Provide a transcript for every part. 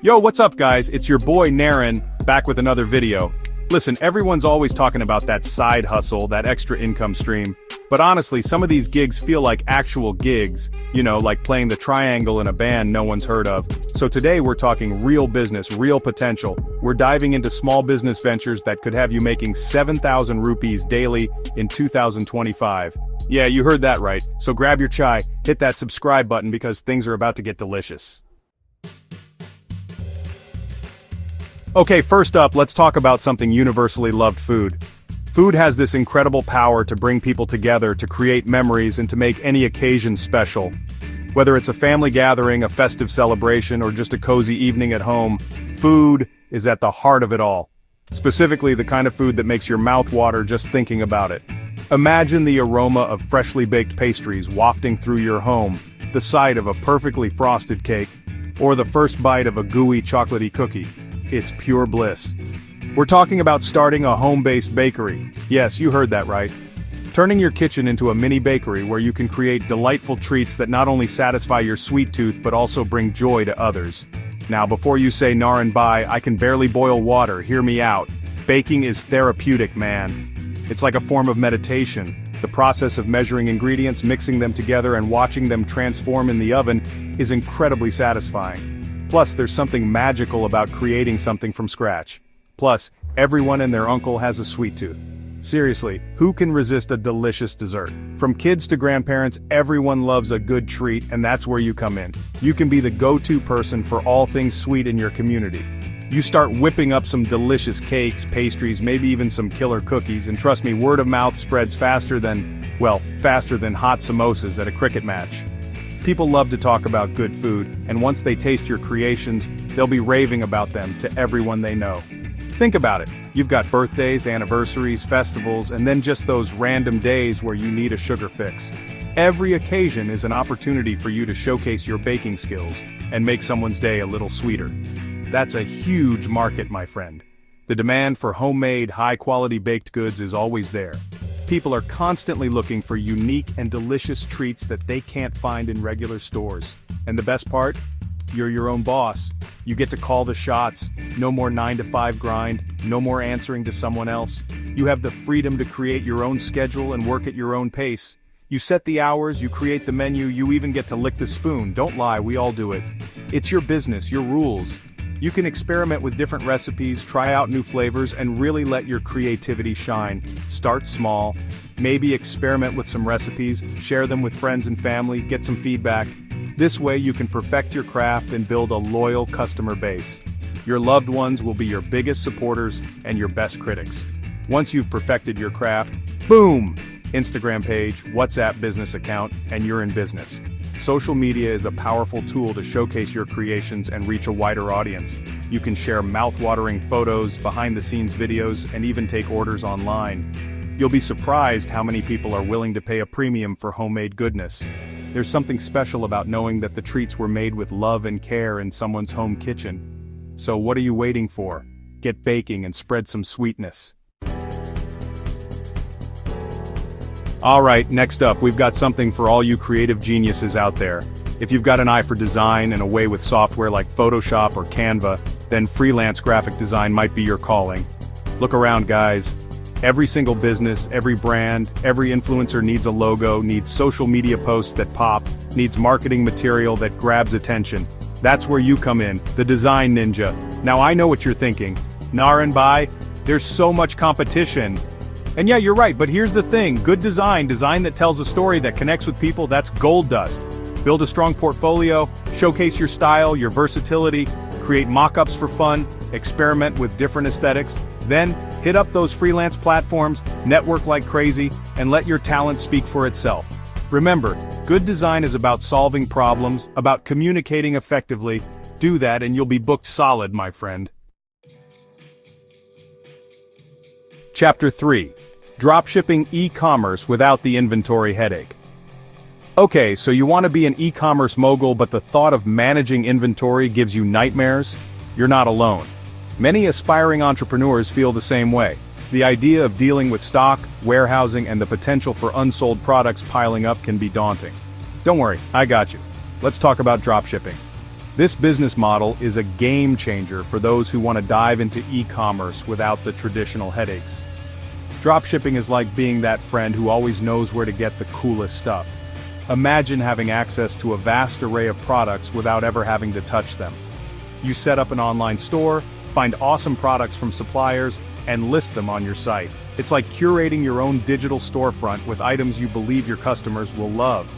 Yo, what's up guys? It's your boy Naren, back with another video. Listen, everyone's always talking about that side hustle, that extra income stream. But honestly, some of these gigs feel like actual gigs, like playing the triangle in a band no one's heard of. So today we're talking real business, real potential. We're diving into small business ventures that could have you making 7,000 rupees daily in 2025. Yeah, you heard that right. So grab your chai, hit that subscribe button because things are about to get delicious. Okay, first up, let's talk about something universally loved: food. Food has this incredible power to bring people together, to create memories, and to make any occasion special. Whether it's a family gathering, a festive celebration, or just a cozy evening at home, food is at the heart of it all. Specifically, the kind of food that makes your mouth water just thinking about it. Imagine the aroma of freshly baked pastries wafting through your home, the sight of a perfectly frosted cake, or the first bite of a gooey chocolatey cookie. It's pure bliss. We're talking about starting a home-based bakery. Yes, you heard that right. Turning your kitchen into a mini bakery where you can create delightful treats that not only satisfy your sweet tooth but also bring joy to others. Now, before you say Naren bye, I can barely boil water, hear me out. Baking is therapeutic, man. It's like a form of meditation. The process of measuring ingredients, mixing them together, and watching them transform in the oven is incredibly satisfying. Plus, there's something magical about creating something from scratch. Plus, everyone and their uncle has a sweet tooth. Seriously, who can resist a delicious dessert? From kids to grandparents, everyone loves a good treat, and that's where you come in. You can be the go-to person for all things sweet in your community. You start whipping up some delicious cakes, pastries, maybe even some killer cookies, and trust me, word of mouth spreads faster than hot samosas at a cricket match. People love to talk about good food, and once they taste your creations, they'll be raving about them to everyone they know. Think about it. You've got birthdays, anniversaries, festivals, and then just those random days where you need a sugar fix. Every occasion is an opportunity for you to showcase your baking skills and make someone's day a little sweeter. That's a huge market, my friend. The demand for homemade, high-quality baked goods is always there. People are constantly looking for unique and delicious treats that they can't find in regular stores. And the best part? You're your own boss. You get to call the shots. No more 9-to-5 grind, no more answering to someone else. You have the freedom to create your own schedule and work at your own pace. You set the hours, you create the menu, you even get to lick the spoon. Don't lie, we all do it. It's your business, your rules. You can experiment with different recipes, try out new flavors, and really let your creativity shine. Start small, maybe experiment with some recipes, share them with friends and family, get some feedback. This way you can perfect your craft and build a loyal customer base. Your loved ones will be your biggest supporters and your best critics. Once you've perfected your craft, boom! Instagram page, WhatsApp business account, and you're in business. Social media is a powerful tool to showcase your creations and reach a wider audience. You can share mouth-watering photos, behind-the-scenes videos, and even take orders online. You'll be surprised how many people are willing to pay a premium for homemade goodness. There's something special about knowing that the treats were made with love and care in someone's home kitchen. So what are you waiting for? Get baking and spread some sweetness. Alright, next up, we've got something for all you creative geniuses out there. If you've got an eye for design and a way with software like Photoshop or Canva, then freelance graphic design might be your calling. Look around, guys. Every single business, every brand, every influencer needs a logo, needs social media posts that pop, needs marketing material that grabs attention. That's where you come in, the design ninja. Now I know what you're thinking. Naren bye? There's so much competition. And yeah, you're right, but here's the thing, good design that tells a story that connects with people, that's gold dust. Build a strong portfolio, showcase your style, your versatility, create mock-ups for fun, experiment with different aesthetics, then hit up those freelance platforms, network like crazy, and let your talent speak for itself. Remember, good design is about solving problems, about communicating effectively. Do that and you'll be booked solid, my friend. Chapter 3. Dropshipping e-commerce without the inventory headache. Okay, so you want to be an e-commerce mogul but the thought of managing inventory gives you nightmares? You're not alone. Many aspiring entrepreneurs feel the same way. The idea of dealing with stock, warehousing, and the potential for unsold products piling up can be daunting. Don't worry, I got you. Let's talk about dropshipping. This business model is a game changer for those who want to dive into e-commerce without the traditional headaches. Dropshipping is like being that friend who always knows where to get the coolest stuff. Imagine having access to a vast array of products without ever having to touch them. You set up an online store, find awesome products from suppliers, and list them on your site. It's like curating your own digital storefront with items you believe your customers will love.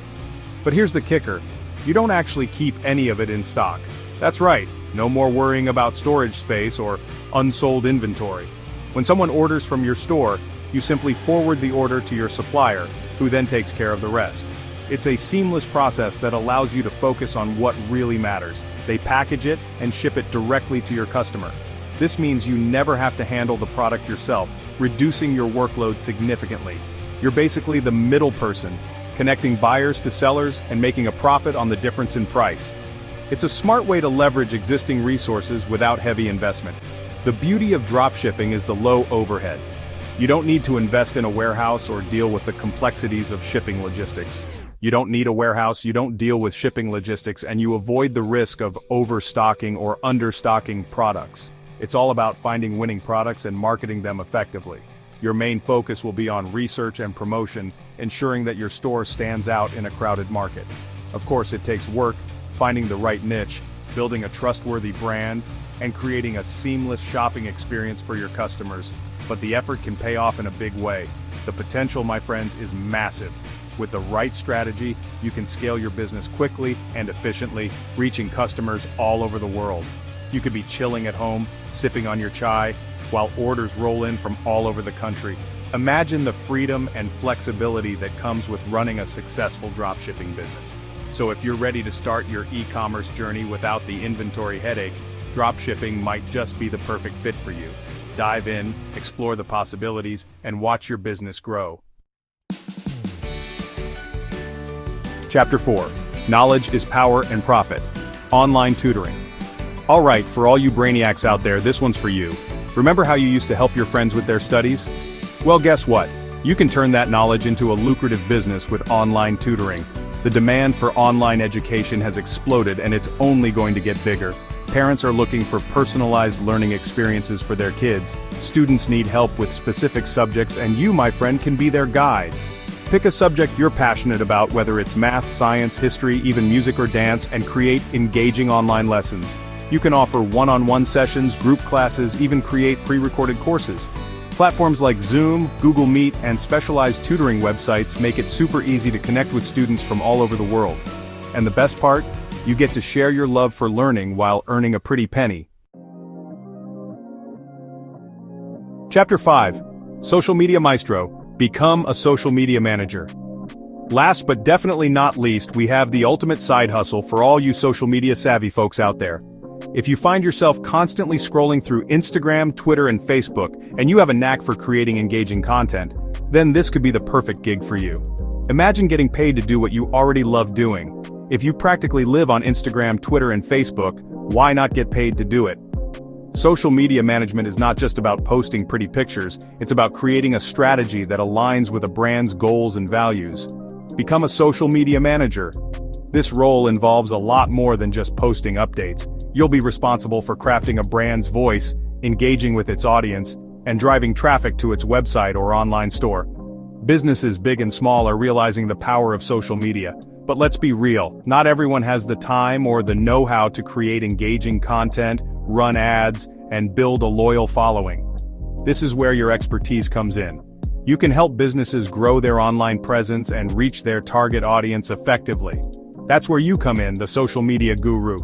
But here's the kicker. You don't actually keep any of it in stock. That's right, no more worrying about storage space or unsold inventory. When someone orders from your store, you simply forward the order to your supplier, who then takes care of the rest. It's a seamless process that allows you to focus on what really matters. They package it and ship it directly to your customer. This means you never have to handle the product yourself, reducing your workload significantly. You're basically the middle person, connecting buyers to sellers and making a profit on the difference in price. It's a smart way to leverage existing resources without heavy investment. The beauty of dropshipping is the low overhead. You don't need to invest in a warehouse or deal with the complexities of shipping logistics. You don't need a warehouse, you don't deal with shipping logistics, and you avoid the risk of overstocking or understocking products. It's all about finding winning products and marketing them effectively. Your main focus will be on research and promotion, ensuring that your store stands out in a crowded market. Of course, it takes work, finding the right niche, building a trustworthy brand, and creating a seamless shopping experience for your customers. But the effort can pay off in a big way. The potential, my friends, is massive. With the right strategy, you can scale your business quickly and efficiently, reaching customers all over the world. You could be chilling at home, sipping on your chai, while orders roll in from all over the country. Imagine the freedom and flexibility that comes with running a successful dropshipping business. So if you're ready to start your e-commerce journey without the inventory headache, dropshipping might just be the perfect fit for you. Dive in, explore the possibilities, and watch your business grow. Chapter 4. Knowledge is Power and Profit. Online Tutoring. Alright, for all you brainiacs out there, this one's for you. Remember how you used to help your friends with their studies? Well, guess what? You can turn that knowledge into a lucrative business with online tutoring. The demand for online education has exploded, and it's only going to get bigger. Parents are looking for personalized learning experiences for their kids. Students need help with specific subjects, and you, my friend, can be their guide. Pick a subject you're passionate about, whether it's math, science, history, even music or dance, and create engaging online lessons. You can offer one-on-one sessions, group classes, even create pre-recorded courses. Platforms like Zoom, Google Meet, and specialized tutoring websites make it super easy to connect with students from all over the world. And the best part? You get to share your love for learning while earning a pretty penny. Chapter 5. Social Media Maestro. Become a social media manager. Last but definitely not least, we have the ultimate side hustle for all you social media savvy folks out there. If you find yourself constantly scrolling through Instagram, Twitter, and Facebook, and you have a knack for creating engaging content, then this could be the perfect gig for you. Imagine getting paid to do what you already love doing. If you practically live on Instagram, Twitter, and Facebook, why not get paid to do it? Social media management is not just about posting pretty pictures, it's about creating a strategy that aligns with a brand's goals and values. Become a social media manager. This role involves a lot more than just posting updates. You'll be responsible for crafting a brand's voice, engaging with its audience, and driving traffic to its website or online store. Businesses big and small are realizing the power of social media. But let's be real, not everyone has the time or the know-how to create engaging content, run ads, and build a loyal following. This is where your expertise comes in. You can help businesses grow their online presence and reach their target audience effectively. That's where you come in, the social media guru.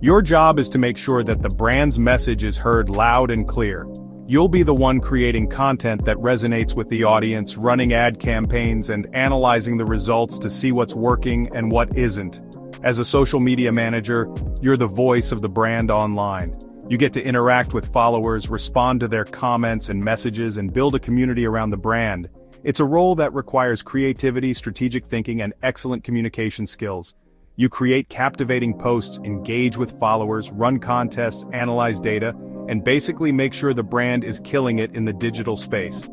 Your job is to make sure that the brand's message is heard loud and clear. You'll be the one creating content that resonates with the audience, running ad campaigns, and analyzing the results to see what's working and what isn't. As a social media manager, you're the voice of the brand online. You get to interact with followers, respond to their comments and messages, and build a community around the brand. It's a role that requires creativity, strategic thinking, and excellent communication skills. You create captivating posts, engage with followers, run contests, analyze data, and basically make sure the brand is killing it in the digital space.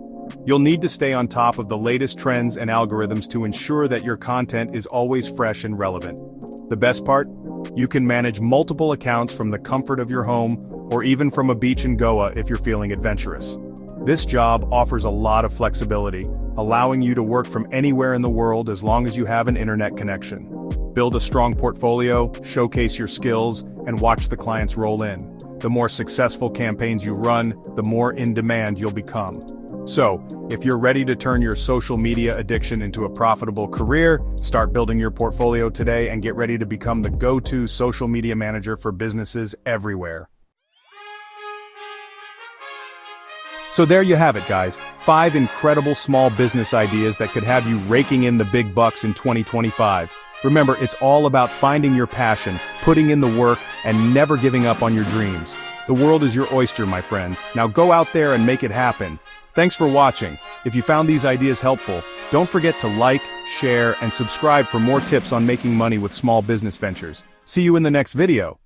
You'll need to stay on top of the latest trends and algorithms to ensure that your content is always fresh and relevant. The best part? You can manage multiple accounts from the comfort of your home, or even from a beach in Goa if you're feeling adventurous. This job offers a lot of flexibility, allowing you to work from anywhere in the world as long as you have an internet connection. Build a strong portfolio, showcase your skills, and watch the clients roll in. The more successful campaigns you run, the more in demand you'll become. So, if you're ready to turn your social media addiction into a profitable career, start building your portfolio today and get ready to become the go-to social media manager for businesses everywhere. So there you have it, guys. 5 incredible small business ideas that could have you raking in the big bucks in 2025. Remember, it's all about finding your passion, putting in the work, and never giving up on your dreams. The world is your oyster, my friends. Now go out there and make it happen. Thanks for watching. If you found these ideas helpful, don't forget to like, share, and subscribe for more tips on making money with small business ventures. See you in the next video.